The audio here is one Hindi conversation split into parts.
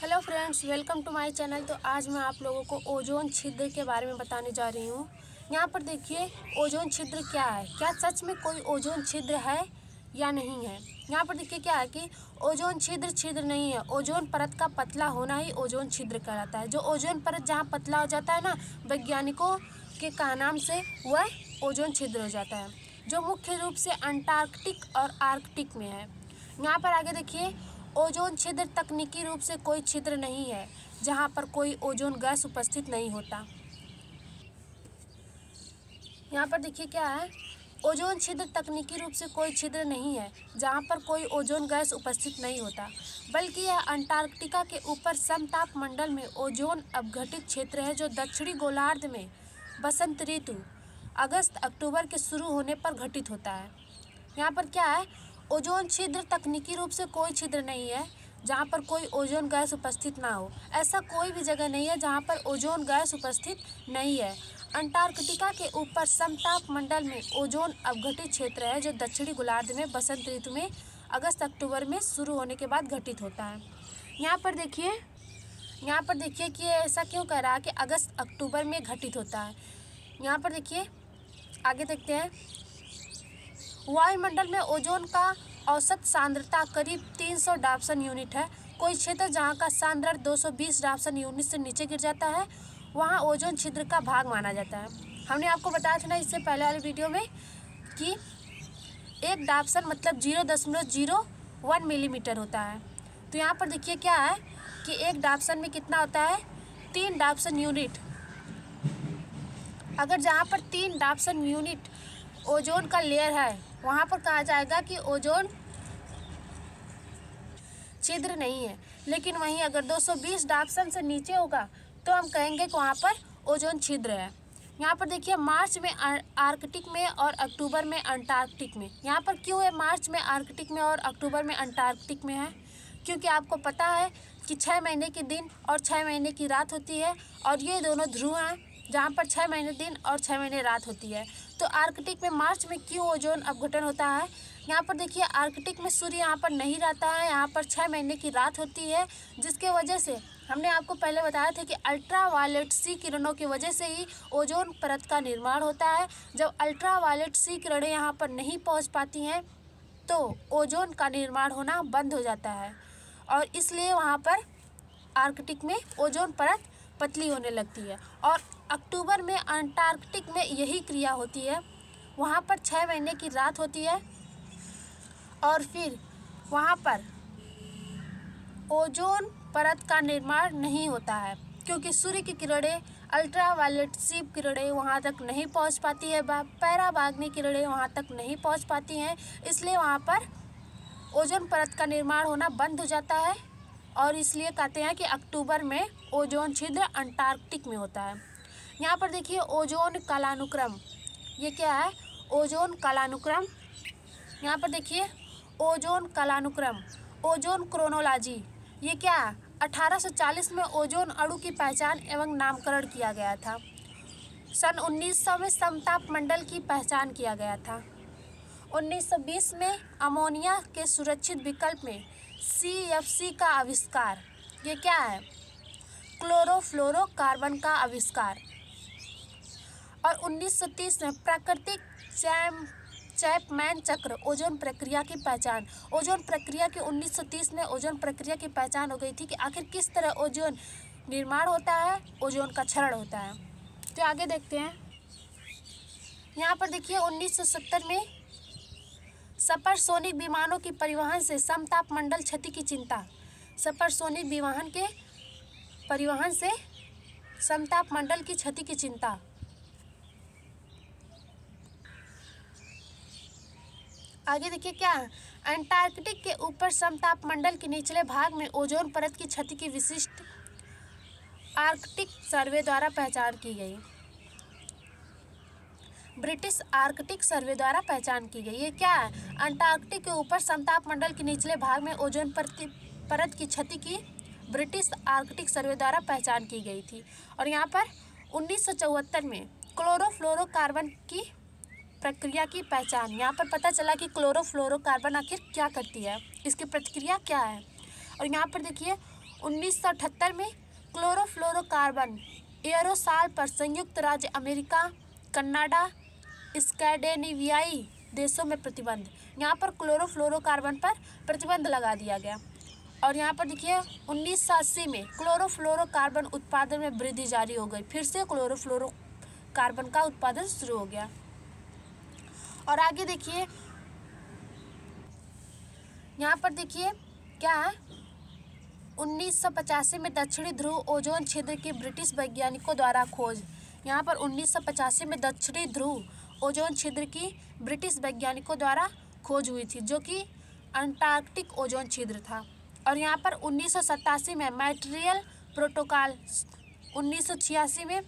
Hello friends, welcome to my channel. तो आज मैं आप लोगों को ओजोन छिद्र के बारे में बताने जा रही हूँ। यहाँ पर देखिए, ओजोन छिद्र क्या है, क्या सच में कोई ओजोन छिद्र है या नहीं है। यहाँ पर देखिए क्या है कि ओजोन छिद्र नहीं है, ओजोन परत का पतला होना ही ओजोन छिद्र कहलाता है। जो ओजोन परत जहाँ पतला हो जाता है ना, वैज्ञानिकों के नाम से वह ओजोन छिद्र हो जाता है, जो मुख्य रूप से अंटार्कटिक और आर्कटिक में है। यहाँ पर आगे देखिए, ओजोन छिद्र तकनीकी रूप से कोई छिद्र नहीं है जहाँ पर कोई ओजोन गैस उपस्थित नहीं होता। यहाँ पर देखिए क्या है, ओजोन छिद्र तकनीकी रूप से कोई छिद्र नहीं है जहाँ पर कोई ओजोन गैस उपस्थित नहीं होता, बल्कि यह अंटार्कटिका के ऊपर समताप मंडल में ओजोन अपघटित क्षेत्र है, जो दक्षिणी गोलार्ध में बसंत ऋतु अगस्त अक्टूबर के शुरू होने पर घटित होता है। यहाँ पर क्या है, ओजोन छिद्र तकनीकी रूप से कोई छिद्र नहीं है जहाँ पर कोई ओजोन गैस उपस्थित ना हो। ऐसा कोई भी जगह नहीं है जहाँ पर ओजोन गैस उपस्थित नहीं है। अंटार्कटिका के ऊपर समताप मंडल में ओजोन अपघटित क्षेत्र है, जो दक्षिणी गोलार्ध में बसंत ऋतु में अगस्त अक्टूबर में शुरू होने के बाद घटित होता है। यहाँ पर देखिए कि ऐसा क्यों कह रहा है कि अगस्त अक्टूबर में घटित होता है। यहाँ पर देखिए, आगे देखते हैं। वायुमंडल में ओजोन का औसत सांद्रता करीब 300 डाप्सन यूनिट है। कोई क्षेत्र जहाँ का सांद्रण 220 डाप्सन यूनिट से नीचे गिर जाता है, वहाँ ओजोन छिद्र का भाग माना जाता है। हमने आपको बताया था ना इससे पहले वाले वीडियो में कि 1 डाप्सन मतलब 0.01 मिलीमीटर होता है। तो यहाँ पर देखिए क्या है कि 1 डाप्सन में कितना होता है, 3 डाप्सन यूनिट। अगर जहाँ पर 3 डाप्सन यूनिट ओजोन का लेयर है, वहाँ पर कहा जाएगा कि ओजोन छिद्र नहीं है। लेकिन वहीं अगर 220 डाप्सन से नीचे होगा तो हम कहेंगे कि वहाँ पर ओजोन छिद्र है। यहाँ पर देखिए, मार्च में आर्कटिक में और अक्टूबर में अंटार्कटिक में। यहाँ पर क्यों है मार्च में आर्कटिक में और अक्टूबर में अंटार्कटिक में है? क्योंकि आपको पता है कि 6 महीने के दिन और 6 महीने की रात होती है, और ये दोनों ध्रुव हैं जहाँ पर 6 महीने दिन और 6 महीने रात होती है। तो आर्कटिक में मार्च में क्यों ओजोन अपघटन होता है? यहाँ पर देखिए, आर्कटिक में सूर्य यहाँ पर नहीं रहता है, यहाँ पर 6 महीने की रात होती है, जिसके वजह से हमने आपको पहले बताया था कि अल्ट्रावायलेट सी किरणों की वजह से ही ओजोन परत का निर्माण होता है। जब अल्ट्रावायलेट सी किरणें यहाँ पर नहीं पहुँच पाती हैं तो ओजोन का निर्माण होना बंद हो जाता है, और इसलिए वहाँ पर आर्कटिक में ओजोन परत पतली होने लगती है। और अक्टूबर में अंटार्कटिक में यही क्रिया होती है, वहाँ पर 6 महीने की रात होती है, और फिर वहाँ पर ओजोन परत का निर्माण नहीं होता है, क्योंकि सूर्य की किरणें, अल्ट्रावायलेट सी किरणें वहाँ तक नहीं पहुँच पाती है, पराबैंगनी किरणें वहाँ तक नहीं पहुँच पाती हैं। इसलिए वहाँ पर ओजोन परत का निर्माण होना बंद हो जाता है, और इसलिए कहते हैं कि अक्टूबर में ओजोन छिद्र अंटार्कटिक में होता है। यहाँ पर देखिए, ओजोन कालानुक्रम, ये क्या है, ओजोन कालानुक्रम। यहाँ पर देखिए, ओजोन कालानुक्रम, ओजोन क्रोनोलॉजी, ये क्या है, 1840 में ओजोन अणु की पहचान एवं नामकरण किया गया था। सन 1900 में समताप मंडल की पहचान किया गया था। 1920 में अमोनिया के सुरक्षित विकल्प में CFC का आविष्कार, ये क्या है, क्लोरोफ्लोरोकार्बन का आविष्कार। और 1930 में प्राकृतिक चैपमैन चक्र ओजोन प्रक्रिया की पहचान। ओजोन प्रक्रिया की 1930 में ओजोन प्रक्रिया की पहचान हो गई थी कि आखिर किस तरह ओजोन निर्माण होता है, ओजोन का क्षरण होता है। तो आगे देखते हैं। यहाँ पर देखिए, 1970 में सुपरसोनिक विमानों की परिवहन से समताप मंडल क्षति की चिंता। सुपरसोनिक विमान के परिवहन से समताप मंडल की क्षति की चिंता। आगे देखिए क्या है, अंटार्कटिक के ऊपर समताप मंडल के निचले भाग में ओजोन परत की क्षति की विशिष्ट आर्कटिक सर्वे द्वारा पहचान की गई। ब्रिटिश आर्कटिक सर्वे द्वारा पहचान की गई। ये क्या है, अंटार्कटिक के ऊपर समताप मंडल के निचले भाग में ओजोन परत की क्षति की ब्रिटिश आर्कटिक सर्वे द्वारा पहचान की गई थी। और यहाँ पर 1974 में क्लोरोफ्लोरोकार्बन की प्रक्रिया की पहचान। यहाँ पर पता चला कि क्लोरोफ्लोरोकार्बन आखिर क्या करती है, इसकी प्रतिक्रिया क्या है। और यहाँ पर देखिए 1978 में क्लोरोफ्लोरोकार्बन एरोसॉल पर संयुक्त राज्य अमेरिका, कनाडा, स्कैंडिनेवियाई देशों में प्रतिबंध। यहाँ पर क्लोरोफ्लोरोकार्बन पर प्रतिबंध लगा दिया गया। और यहाँ पर देखिए 1980 में क्लोरोफ्लोरोकार्बन उत्पादन में वृद्धि जारी हो गई। फिर से क्लोरोफ्लोरोकार्बन का उत्पादन शुरू हो गया। और आगे देखिए, यहाँ पर देखिए क्या है, 1985 में दक्षिणी ध्रुव ओजोन छिद्र की ब्रिटिश वैज्ञानिकों द्वारा खोज। यहाँ पर 1985 में दक्षिणी ध्रुव ओजोन छिद्र की ब्रिटिश वैज्ञानिकों द्वारा खोज हुई थी, जो कि अंटार्कटिक ओजोन छिद्र था। और यहाँ पर 1987 में मॉन्ट्रियल प्रोटोकॉल, 1986 में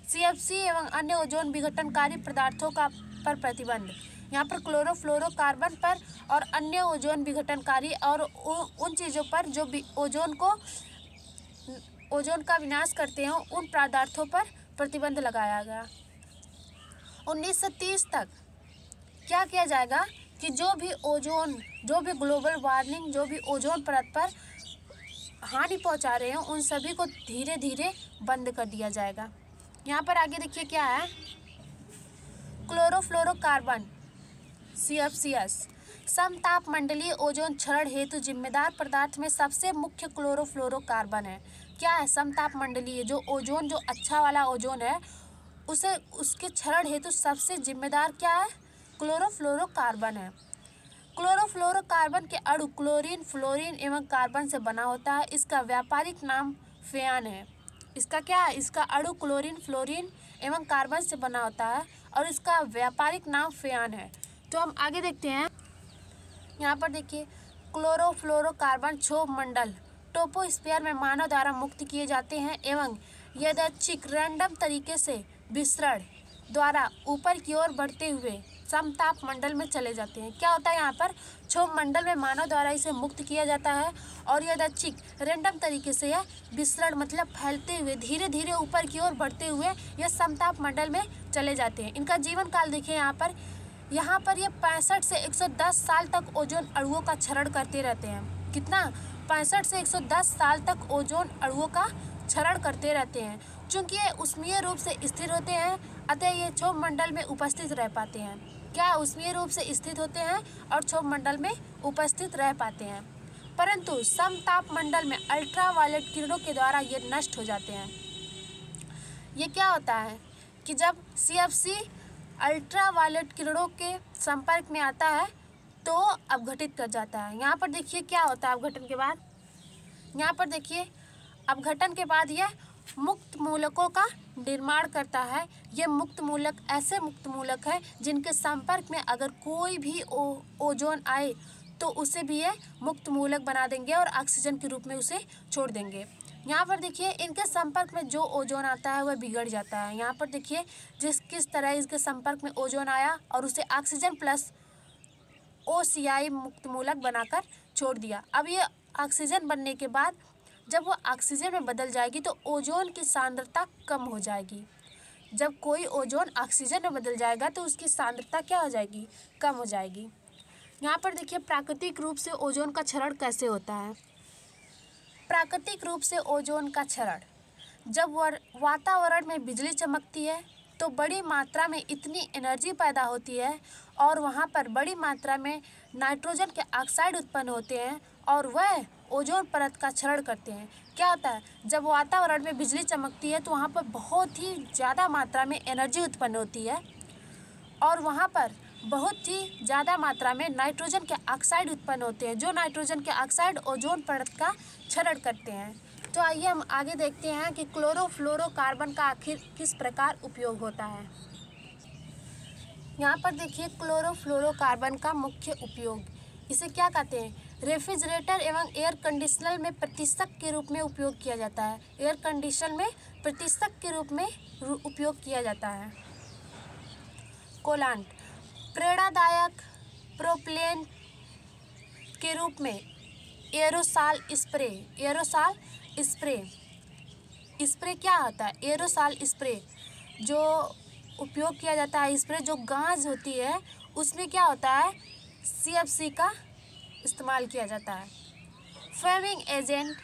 CFC एवं अन्य ओजोन विघटनकारी पदार्थों पर प्रतिबंध। यहाँ पर क्लोरोफ्लोरोकार्बन पर और अन्य ओजोन विघटनकारी और उन चीज़ों पर जो ओजोन का विनाश करते हैं उन पदार्थों पर प्रतिबंध लगाया गया। 1930 तक क्या किया जाएगा कि जो भी ग्लोबल वार्मिंग, जो भी ओजोन परत पर हानि पहुंचा रहे हैं उन सभी को धीरे धीरे बंद कर दिया जाएगा। यहाँ पर आगे देखिए क्या है, क्लोरोफ्लोरोकार्बन CFCs समतापमंडलीय ओजोन क्षरण हेतु जिम्मेदार पदार्थ में सबसे मुख्य क्लोरोफ्लोरोकार्बन है। क्या है, समतापमंडलीय जो अच्छा वाला ओजोन है उसके क्षरण हेतु सबसे जिम्मेदार क्या है, क्लोरोफ्लोरोकार्बन है। क्लोरोफ्लोरोकार्बन के अणु क्लोरीन, फ्लोरीन एवं कार्बन से बना होता है। इसका व्यापारिक नाम फ्यान है। इसका क्या है, इसका अणु क्लोरीन, फ्लोरीन एवं कार्बन से बना होता है और इसका व्यापारिक नाम फ्यान है। तो हम आगे देखते हैं। यहाँ पर देखिए, क्लोरोफ्लोरोकार्बन क्षोभ मंडल टोपोस्फीयर में मानव द्वारा मुक्त किए जाते हैं एवं यादृच्छिक रैंडम तरीके से विसरण द्वारा ऊपर की ओर बढ़ते हुए समताप मंडल में चले जाते हैं। क्या होता है, यहाँ पर क्षोभ मंडल में मानव द्वारा इसे मुक्त किया जाता है और यादृच्छिक रैंडम तरीके से यह विसरण मतलब फैलते हुए धीरे धीरे ऊपर की ओर बढ़ते हुए यह समताप मंडल में चले जाते हैं। इनका जीवन काल देखिए, यहाँ पर ये 65 से 110 साल तक ओजोन अणुओं का क्षरण करते रहते हैं। कितना, 65 से 110 साल तक ओजोन अणुओं का क्षरण करते रहते हैं। चूंकि ये उष्मीय रूप से स्थिर होते हैं अतः ये क्षोभ मंडल में उपस्थित रह पाते हैं। क्या, उष्मीय रूप से स्थित होते हैं और क्षोभ मंडल में उपस्थित रह पाते हैं, परंतु समताप मंडल में अल्ट्रावायलेट किरणों के द्वारा ये नष्ट हो जाते हैं। ये क्या होता है कि जब CFC अल्ट्रावायलेट किरणों के संपर्क में आता है तो अपघटित कर जाता है। यहाँ पर देखिए क्या होता है अपघटन के बाद। यहाँ पर देखिए अपघटन के बाद यह मुक्त मूलकों का निर्माण करता है। ये मुक्त मूलक ऐसे मुक्त मूलक है जिनके संपर्क में अगर कोई भी ओजोन आए तो उसे भी ये मुक्त मूलक बना देंगे और ऑक्सीजन के रूप में उसे छोड़ देंगे। यहाँ पर देखिए इनके संपर्क में जो ओजोन आता है वह बिगड़ जाता है। यहाँ पर देखिए किस तरह इसके संपर्क में ओजोन आया और उसे ऑक्सीजन प्लस OCI मुक्त मूलक बनाकर छोड़ दिया। अब ये ऑक्सीजन बनने के बाद जब वो ऑक्सीजन में बदल जाएगी तो ओजोन की सांद्रता कम हो जाएगी। जब कोई ओजोन ऑक्सीजन में बदल जाएगा तो उसकी सांद्रता क्या हो जाएगी, कम हो जाएगी। यहाँ पर देखिए प्राकृतिक रूप से ओजोन का क्षरण कैसे होता है। प्राकृतिक रूप से ओजोन का क्षरण, जब वातावरण में बिजली चमकती है तो बड़ी मात्रा में इतनी एनर्जी पैदा होती है और वहाँ पर बड़ी मात्रा में नाइट्रोजन के ऑक्साइड उत्पन्न होते हैं और वह ओजोन परत का क्षरण करते हैं। क्या होता है, जब वातावरण में बिजली चमकती है तो वहाँ पर बहुत ही ज़्यादा मात्रा में एनर्जी उत्पन्न होती है और वहाँ पर बहुत ही ज़्यादा मात्रा में नाइट्रोजन के ऑक्साइड उत्पन्न होते हैं, जो नाइट्रोजन के ऑक्साइड ओजोन परत का क्षरण करते हैं। तो आइए हम आगे देखते हैं कि क्लोरोफ्लोरोकार्बन का आखिर किस प्रकार उपयोग होता है। यहाँ पर देखिए क्लोरोफ्लोरोकार्बन का मुख्य उपयोग, इसे क्या कहते हैं, रेफ्रिजरेटर एवं एयर कंडीशनर में प्रतिशक के रूप में उपयोग किया जाता है। एयर कंडीशनर में प्रतिशक के रूप में उपयोग किया जाता है। कोलांट, प्रेरणादायक प्रोपेलेंट के रूप में एरोसॉल स्प्रे क्या होता है, एरोसॉल स्प्रे जो उपयोग किया जाता है, स्प्रे जो गाज होती है उसमें क्या होता है, CFC का इस्तेमाल किया जाता है। फ्लेमिंग एजेंट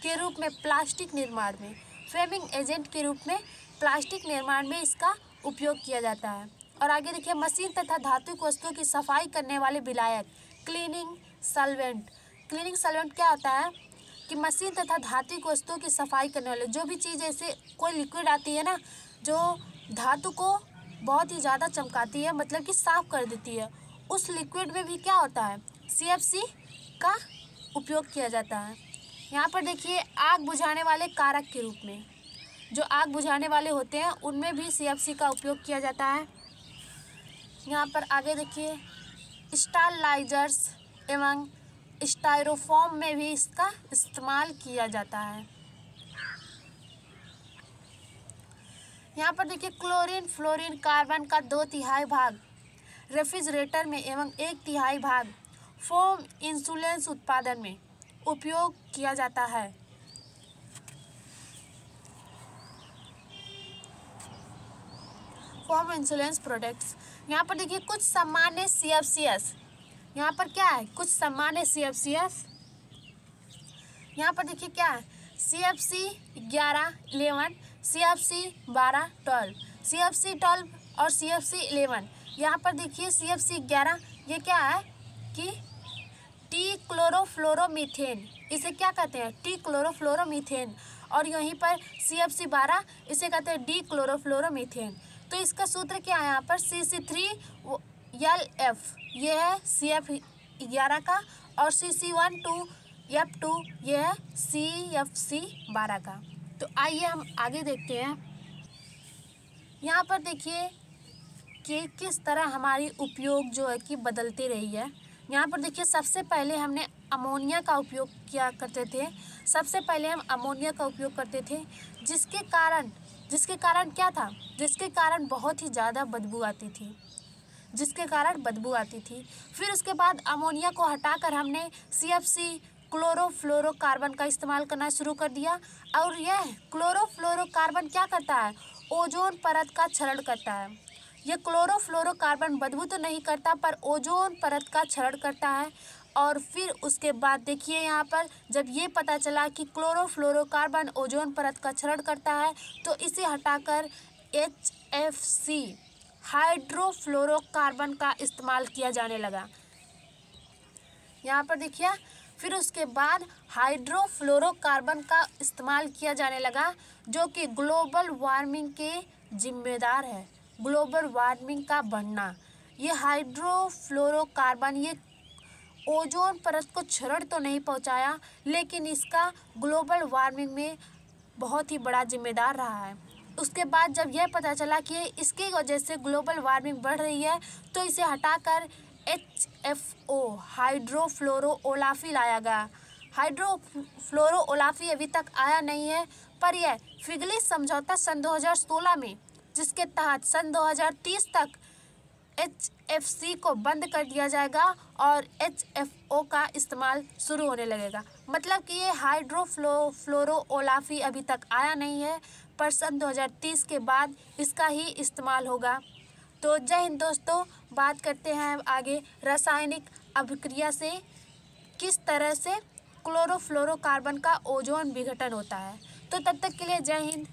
के रूप में प्लास्टिक निर्माण में, फ्रेमिंग एजेंट के रूप में प्लास्टिक निर्माण में इसका उपयोग किया जाता है। और आगे देखिए, मशीन तथा धातुक वस्तुओं की सफाई करने वाले विलायक, क्लीनिंग सॉल्वेंट। क्लीनिंग सॉल्वेंट क्या होता है कि मशीन तथा धातुक वस्तुओं की सफाई करने वाले, जो भी चीज़ जैसे कोई लिक्विड आती है ना जो धातु को बहुत ही ज़्यादा चमकाती है, मतलब कि साफ कर देती है, उस लिक्विड में भी क्या होता है, CFC का उपयोग किया जाता है। यहाँ पर देखिए, आग बुझाने वाले कारक के रूप में, जो आग बुझाने वाले होते हैं उनमें भी CFC का उपयोग किया जाता है। यहाँ पर आगे देखिए, स्टरलाइजर्स एवं स्टायरोफोम में भी इसका इस्तेमाल किया जाता है। यहाँ पर देखिए, क्लोरीन, फ्लोरीन, कार्बन का 2/3 भाग रेफ्रिजरेटर में एवं 1/3 भाग फोम इंसुलेंस उत्पादन में उपयोग किया जाता है। Foam insulation products. यहाँ पर देखिए, कुछ सामान्य CFCs, यहाँ पर क्या है, कुछ सामान्य CFCs, यहाँ पर देखिए क्या है, CFC 11, 11, CFC 12, 12, CFC 12 और CFC 11। यहाँ पर देखिए CFC 11 ये क्या है कि टी क्लोरोफ्लोरोमीथेन, इसे क्या कहते हैं, टी क्लोरोफ्लोरोमीथेन। और यहीं पर CFC 12 इसे कहते हैं डी क्लोरोफ्लोरोमीथेन। तो इसका सूत्र क्या है, यहाँ पर CC3LF ये है CF11 का, और CC12F2 ये है CFC 12 का। तो आइए हम आगे देखते हैं। यहाँ पर देखिए कि किस तरह हमारी उपयोग जो है कि बदलती रही है। यहाँ पर देखिए, सबसे पहले हमने अमोनिया का उपयोग किया करते थे, सबसे पहले हम अमोनिया का उपयोग करते थे, जिसके कारण क्या था, जिसके कारण बहुत ही ज़्यादा बदबू आती थी, फिर उसके बाद अमोनिया को हटाकर हमने CFC क्लोरोफ्लोरोकार्बन का इस्तेमाल करना शुरू कर दिया। और यह क्लोरोफ्लोरोकार्बन क्या करता है, ओजोन परत का क्षरण करता है। यह क्लोरोफ्लोरोकार्बन बदबू तो नहीं करता, पर ओजोन परत का क्षरण करता है। और फिर उसके बाद देखिए, यहाँ पर जब ये पता चला कि क्लोरोफ्लोरोकार्बन ओजोन परत का क्षरण करता है, तो इसे हटाकर HFC हाइड्रोफ्लोरोकार्बन का इस्तेमाल किया जाने लगा। यहाँ पर देखिए, फिर उसके बाद हाइड्रोफ्लोरोकार्बन का इस्तेमाल किया जाने लगा, जो कि ग्लोबल वार्मिंग के जिम्मेदार है, ग्लोबल वार्मिंग का बढ़ना। ये हाइड्रोफ्लोरोकार्बन ये ओजोन परत को क्षरण तो नहीं पहुंचाया, लेकिन इसका ग्लोबल वार्मिंग में बहुत ही बड़ा जिम्मेदार रहा है। उसके बाद जब यह पता चला कि इसकी वजह से ग्लोबल वार्मिंग बढ़ रही है, तो इसे हटाकर HFO हाइड्रोफ्लोरोओलाफी लाया गया। हाइड्रोफ्लोरोओलाफी अभी तक आया नहीं है, पर यह फिगली समझौता सन 2016 में, जिसके तहत सन 2030 तक HFC को बंद कर दिया जाएगा और HFO का इस्तेमाल शुरू होने लगेगा। मतलब कि ये हाइड्रोफ्लोरोओलाफी अभी तक आया नहीं है, पर सन 2030 के बाद इसका ही इस्तेमाल होगा। तो जय हिंद दोस्तों, बात करते हैं आगे रासायनिक अभिक्रिया से किस तरह से क्लोरोफ्लोरोकार्बन का ओजोन विघटन होता है। तो तब तक के लिए जय हिंद।